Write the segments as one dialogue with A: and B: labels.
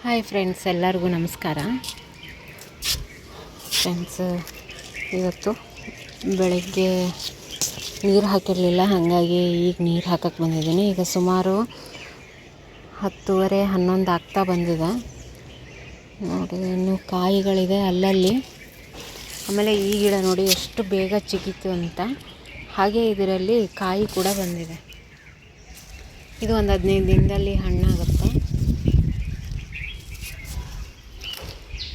A: Hi friends, ಎಲ್ಲರಿಗೂ ನಮಸ್ಕಾರ. Friends, ಇವತ್ತು ಬೆಳಗ್ಗೆ ನೀರು ಹಾಕಿರಲಿಲ್ಲ, ಹಾಗಾಗಿ ಈಗ ನೀರು ಹಾಕಕ್ಕೆ ಬಂದಿದ್ದೀನಿ. ಈಗ ಸುಮಾರು 10:30 11 ಆಗ್ತಾ ಬಂದಿದೆ ನೋಡಿ. ಇನ್ನೂ ಕಾಯಿಗಳಿದೆ ಅಲ್ಲಲ್ಲಿ. ಆಮೇಲೆ ಈ ಗಿಡ ನೋಡಿ ಎಷ್ಟು ಬೇಗ ಚಿಗಿತು ಅಂತ. ಹಾಗೆ ಇದರಲ್ಲಿ ಕಾಯಿ ಕೂಡ ಬಂದಿದೆ. ಇದು ಒಂದು 15 ದಿನದಲ್ಲಿ ಹಣ್ಣಾಗುತ್ತೆ.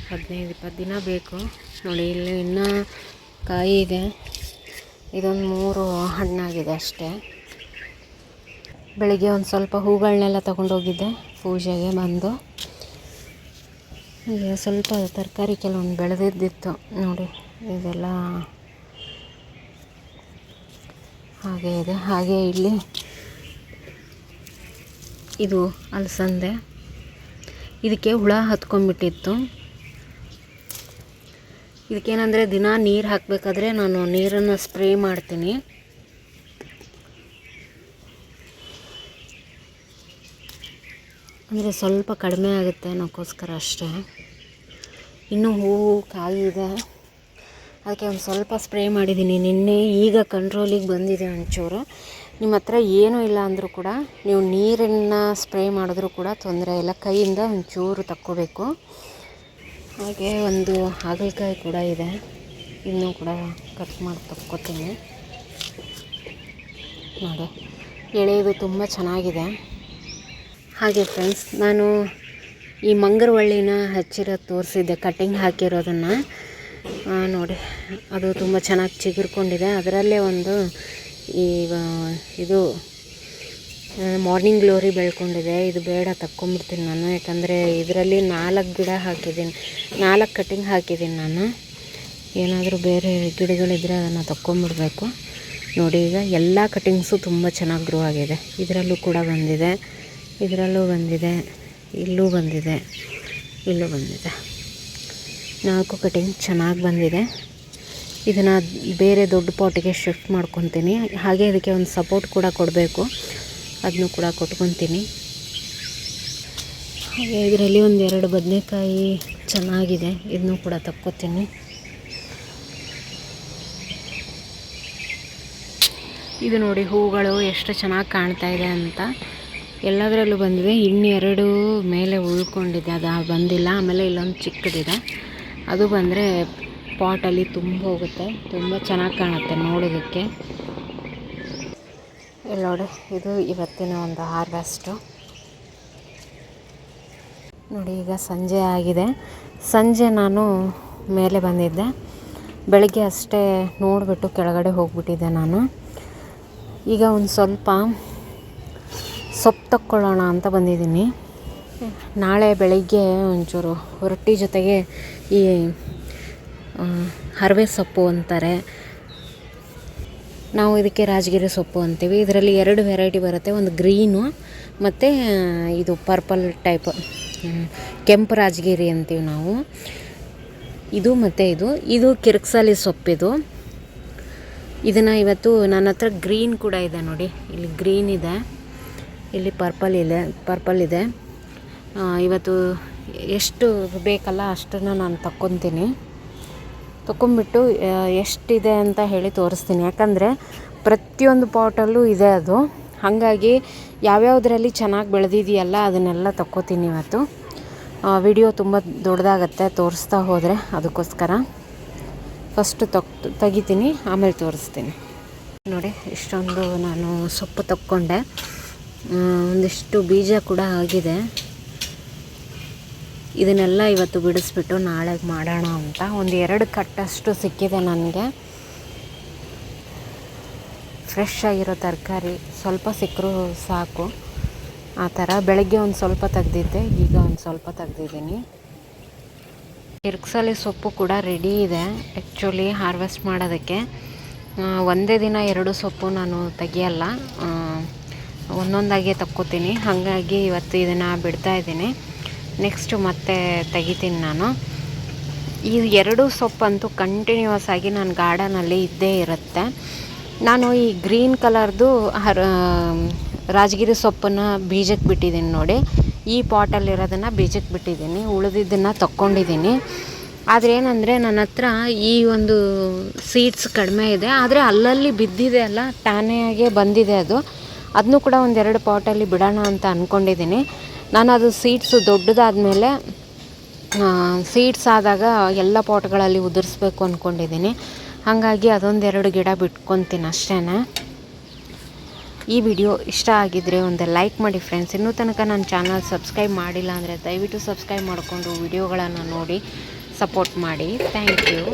A: 15-20 ದಿನ ಬೇಕು ನೋಡಿ. ಇಲ್ಲಿ ಇನ್ನೂ ಕಾಯಿ ಇದೆ. ಇದೊಂದು 3 ಹಣ್ಣಾಗಿದೆ ಅಷ್ಟೇ. ಬೆಳಿಗ್ಗೆ ಒಂದು ಸ್ವಲ್ಪ ಹೂಗಳನ್ನೆಲ್ಲ ತಗೊಂಡೋಗಿದ್ದೆ ಪೂಜೆಗೆ ಬಂದು. ಈಗ ಸ್ವಲ್ಪ ತರಕಾರಿ ಕೆಲವೊಂದು ಬೆಳೆದಿದ್ದಿತ್ತು ನೋಡಿ. ಇದೆಲ್ಲ ಹಾಗೆ ಇದೆ. ಹಾಗೆ ಇಲ್ಲಿ ಇದು ಅಲಸಂದೆ, ಇದಕ್ಕೆ ಹುಳ ಹತ್ಕೊಂಡ್ಬಿಟ್ಟಿತ್ತು. ಇದಕ್ಕೇನಂದರೆ ದಿನ ನೀರು ಹಾಕಬೇಕಾದ್ರೆ ನಾನು ನೀರನ್ನು ಸ್ಪ್ರೇ ಮಾಡ್ತೀನಿ. ಅಂದರೆ ಸ್ವಲ್ಪ ಕಡಿಮೆ ಆಗುತ್ತೆ ಅನ್ನೋಕ್ಕೋಸ್ಕರ ಅಷ್ಟೇ. ಇನ್ನೂ ಹೂವು ಕಾಯಿ ಇದೆ, ಅದಕ್ಕೆ ಒಂದು ಸ್ವಲ್ಪ ಸ್ಪ್ರೇ ಮಾಡಿದ್ದೀನಿ ನಿನ್ನೆ. ಈಗ ಕಂಟ್ರೋಲಿಗೆ ಬಂದಿದೆ ಒಂಚೂರು. ನಿಮ್ಮ ಹತ್ರ ಏನೂ ಇಲ್ಲ ಅಂದರೂ ಕೂಡ ನೀವು ನೀರನ್ನು ಸ್ಪ್ರೇ ಮಾಡಿದ್ರೂ ಕೂಡ ತೊಂದರೆ ಇಲ್ಲ. ಕೈಯಿಂದ ಒಂಚೂರು ತಕ್ಕೋಬೇಕು. ಹಾಗೆ ಒಂದು ಹಾಗಲಕಾಯಿ ಕೂಡ ಇದೆ, ಇನ್ನೂ ಕೂಡ ಕಟ್ ಮಾಡಿ ತಕ್ಕೋತೀನಿ ನೋಡಿ. ಎಳೆದು ತುಂಬ ಚೆನ್ನಾಗಿದೆ. ಹಾಗೆ ಫ್ರೆಂಡ್ಸ್, ನಾನು ಈ ಮಂಗರವಳ್ಳಿನ ಹಚ್ಚಿರೋದು ತೋರಿಸಿದ್ದೆ, ಕಟ್ಟಿಂಗ್ ಹಾಕಿರೋದನ್ನು ನೋಡಿ. ಅದು ತುಂಬ ಚೆನ್ನಾಗಿ ಚಿಗುರ್ಕೊಂಡಿದೆ. ಅದರಲ್ಲೇ ಒಂದು ಇದು ಮಾರ್ನಿಂಗ್ ಗ್ಲೋರಿ ಬೆಳ್ಕೊಂಡಿದೆ. ಇದು ಬೇಡ, ತಕ್ಕೊಂಬಿಡ್ತೀನಿ ನಾನು. ಯಾಕಂದರೆ ಇದರಲ್ಲಿ 4 ಗಿಡ ಹಾಕಿದ್ದೀನಿ, 4 ಕಟ್ಟಿಂಗ್ ಹಾಕಿದ್ದೀನಿ ನಾನು. ಏನಾದರೂ ಬೇರೆ ಗಿಡಗಳಿದ್ದರೆ ಅದನ್ನು ತಕ್ಕೊಂಬಿಡ್ಬೇಕು ನೋಡಿ. ಈಗ ಎಲ್ಲ ಕಟ್ಟಿಂಗ್ಸು ತುಂಬ ಚೆನ್ನಾಗಿ ಗ್ರೋ ಆಗಿದೆ. ಇದರಲ್ಲೂ ಕೂಡ ಬಂದಿದೆ, ಇದರಲ್ಲೂ ಬಂದಿದೆ, ಇಲ್ಲೂ ಬಂದಿದೆ, ಇಲ್ಲೂ ಬಂದಿದೆ. 4 ಕಟ್ಟಿಂಗ್ ಚೆನ್ನಾಗಿ ಬಂದಿದೆ. ಇದನ್ನು ಬೇರೆ ದೊಡ್ಡ ಪಾಟಿಗೆ ಶಿಫ್ಟ್ ಮಾಡ್ಕೊತೀನಿ. ಹಾಗೆ ಇದಕ್ಕೆ ಒಂದು ಸಪೋರ್ಟ್ ಕೂಡ ಕೊಡಬೇಕು, ಅದನ್ನು ಕೂಡ ಕೊಟ್ಕೊತೀನಿ. ಹಾಗೆ ಇದರಲ್ಲಿ 1-2 ಬದನೆಕಾಯಿ ಚೆನ್ನಾಗಿದೆ, ಇದನ್ನು ಕೂಡ ತಕ್ಕೊತೀನಿ. ಇದು ನೋಡಿ, ಹೂಗಳು ಎಷ್ಟು ಚೆನ್ನಾಗಿ ಕಾಣ್ತಾ ಇದೆ ಅಂತ. ಎಲ್ಲದರಲ್ಲೂ ಬಂದಿದೆ. ಇನ್ನೆರಡು ಮೇಲೆ ಉಳ್ಕೊಂಡಿದೆ, ಅದು ಬಂದಿಲ್ಲ. ಆಮೇಲೆ ಇಲ್ಲೊಂದು ಚಿಕ್ಕದಿದೆ, ಅದು ಬಂದರೆ ಪಾಟಲ್ಲಿ ತುಂಬ ಹೋಗುತ್ತೆ, ತುಂಬ ಚೆನ್ನಾಗಿ ಕಾಣುತ್ತೆ ನೋಡೋದಕ್ಕೆ. ಇಲ್ಲಿ ನೋಡಿ, ಇದು ಇವತ್ತಿನ ಒಂದು ಹಾರ್ವೆಸ್ಟು ನೋಡಿ. ಈಗ ಸಂಜೆ ಆಗಿದೆ. ಸಂಜೆ ನಾನು ಮೇಲೆ ಬಂದಿದ್ದೆ, ಬೆಳಗ್ಗೆ ಅಷ್ಟೇ ನೋಡಿಬಿಟ್ಟು ಕೆಳಗಡೆ ಹೋಗ್ಬಿಟ್ಟಿದ್ದೆ ನಾನು. ಈಗ ಒಂದು ಸ್ವಲ್ಪ ಸೊಪ್ಪು ತಕ್ಕೊಳ್ಳೋಣ ಅಂತ ಬಂದಿದ್ದೀನಿ. ನಾಳೆ ಬೆಳಗ್ಗೆ ಒಂಚೂರು ರೊಟ್ಟಿ ಜೊತೆಗೆ ಈ ಹರವೆ ಸೊಪ್ಪು ಅಂತಾರೆ, ನಾವು ಇದಕ್ಕೆ ರಾಜಗಿರಿ ಸೊಪ್ಪು ಅಂತೀವಿ. ಇದರಲ್ಲಿ 2 ವೆರೈಟಿ ಬರುತ್ತೆ, ಒಂದು ಗ್ರೀನು ಮತ್ತು ಇದು ಪರ್ಪಲ್ ಟೈಪ್, ಕೆಂಪು ರಾಜಗಿರಿ ಅಂತೀವಿ ನಾವು. ಇದು ಮತ್ತು ಇದು ಕಿರ್ಕ್ಸಾಲಿ ಸೊಪ್ಪಿದು. ಇದನ್ನು ಇವತ್ತು ನನ್ನ ಹತ್ರ ಗ್ರೀನ್ ಕೂಡ ಇದೆ ನೋಡಿ. ಇಲ್ಲಿ ಗ್ರೀನ್ ಇದೆ, ಇಲ್ಲಿ ಪರ್ಪಲ್ ಇದೆ. ಇವತ್ತು ಎಷ್ಟು ಬೇಕಲ್ಲ ಅಷ್ಟನ್ನು ನಾನು ತಕ್ಕೊತೀನಿ. ತಗೊಂಬಿಟ್ಟು ಎಷ್ಟಿದೆ ಅಂತ ಹೇಳಿ ತೋರಿಸ್ತೀನಿ. ಯಾಕಂದರೆ ಪ್ರತಿಯೊಂದು ಪಾಟಲ್ಲೂ ಇದೆ ಅದು. ಹಾಗಾಗಿ ಯಾವ್ಯಾವುದರಲ್ಲಿ ಚೆನ್ನಾಗಿ ಬೆಳೆದಿದೆಯಲ್ಲ ಅದನ್ನೆಲ್ಲ ತಕ್ಕೋತೀನಿ ಇವತ್ತು. ವಿಡಿಯೋ ತುಂಬ ದೊಡ್ಡದಾಗತ್ತೆ ತೋರಿಸ್ತಾ ಹೋದರೆ, ಅದಕ್ಕೋಸ್ಕರ ಫಸ್ಟು ತೆಗಿತೀನಿ, ಆಮೇಲೆ ತೋರಿಸ್ತೀನಿ ನೋಡಿ. ಇಷ್ಟೊಂದು ನಾನು ಸೊಪ್ಪು ತಕ್ಕೊಂಡೆ. ಒಂದಿಷ್ಟು ಬೀಜ ಕೂಡ ಆಗಿದೆ. ಇದನ್ನೆಲ್ಲ ಇವತ್ತು ಬಿಡಿಸ್ಬಿಟ್ಟು ನಾಳೆಗೆ ಮಾಡೋಣ ಅಂತ. 1-2 ಕಟ್ಟಷ್ಟು ಸಿಕ್ಕಿದೆ ನನಗೆ. ಫ್ರೆಶ್ ಆಗಿರೋ ತರಕಾರಿ ಸ್ವಲ್ಪ ಸಿಕ್ಕರೂ ಸಾಕು ಆ ಥರ. ಬೆಳಗ್ಗೆ ಒಂದು ಸ್ವಲ್ಪ ತೆಗ್ದಿದ್ದೆ, ಈಗ ಒಂದು ಸ್ವಲ್ಪ ತೆಗ್ದಿದ್ದೀನಿ. ಕಿರ್ಕ್ಸಾಲಿ ಸೊಪ್ಪು ಕೂಡ ರೆಡಿ ಇದೆ ಆ್ಯಕ್ಚುಲಿ ಹಾರ್ವೆಸ್ಟ್ ಮಾಡೋದಕ್ಕೆ. ಒಂದೇ ದಿನ 2 ಸೊಪ್ಪು ನಾನು ತೆಗಿಯಲ್ಲ, ಒಂದೊಂದಾಗೆ ತಕ್ಕೋತೀನಿ. ಹಾಗಾಗಿ ಇವತ್ತು ಇದನ್ನು ಬಿಡ್ತಾಯಿದ್ದೀನಿ. ನೆಕ್ಸ್ಟು ಮತ್ತೆ ತೆಗಿತೀನಿ ನಾನು. ಈ 2 ಸೊಪ್ಪಂತೂ ಕಂಟಿನ್ಯೂಸ್ ಆಗಿ ನನ್ನ ಗಾರ್ಡನಲ್ಲಿ ಇದ್ದೇ ಇರುತ್ತೆ. ನಾನು ಈ ಗ್ರೀನ್ ಕಲರ್ದು ರಾಜಗಿರಿ ಸೊಪ್ಪನ್ನು ಬೀಜಕ್ಕೆ ಬಿಟ್ಟಿದ್ದೀನಿ ನೋಡಿ. ಈ ಪಾಟಲ್ಲಿರೋದನ್ನು ಬೀಜಕ್ಕೆ ಬಿಟ್ಟಿದ್ದೀನಿ, ಉಳಿದಿದ್ದನ್ನು ತಕ್ಕೊಂಡಿದ್ದೀನಿ. ಆದರೆ ಏನಂದರೆ ನನ್ನ ಹತ್ರ ಈ ಒಂದು ಸೀಡ್ಸ್ ಕಡಿಮೆ ಇದೆ, ಆದರೆ ಅಲ್ಲಲ್ಲಿ ಬಿದ್ದಿದೆ ಅಲ್ಲ, ತಾನೆಯಾಗೆ ಬಂದಿದೆ ಅದನ್ನು ಕೂಡ ಒಂದೆರಡು ಪಾಟಲ್ಲಿ ಬಿಡೋಣ ಅಂತ ಅಂದ್ಕೊಂಡಿದ್ದೀನಿ. ನಾನು ಅದು ಸೀಡ್ಸು ದೊಡ್ಡದಾದಮೇಲೆ ಸೀಡ್ಸ್ ಆದಾಗ ಎಲ್ಲ ಪಾಟ್ಗಳಲ್ಲಿ ಉದುರಿಸ್ಬೇಕು ಅಂದ್ಕೊಂಡಿದ್ದೀನಿ. ಹಾಗಾಗಿ ಅದೊಂದೆರಡು ಗಿಡ ಬಿಟ್ಕೊತೀನಿ ಅಷ್ಟೇ. ಈ ವಿಡಿಯೋ ಇಷ್ಟ ಆಗಿದ್ದರೆ ಒಂದು ಲೈಕ್ ಮಾಡಿ ಫ್ರೆಂಡ್ಸ್. ಇನ್ನೂ ತನಕ ನನ್ನ ಚಾನಲ್ ಸಬ್ಸ್ಕ್ರೈಬ್ ಮಾಡಿಲ್ಲ ಅಂದರೆ ದಯವಿಟ್ಟು ಸಬ್ಸ್ಕ್ರೈಬ್ ಮಾಡಿಕೊಂಡು ವಿಡಿಯೋಗಳನ್ನು ನೋಡಿ ಸಪೋರ್ಟ್ ಮಾಡಿ. Thank you.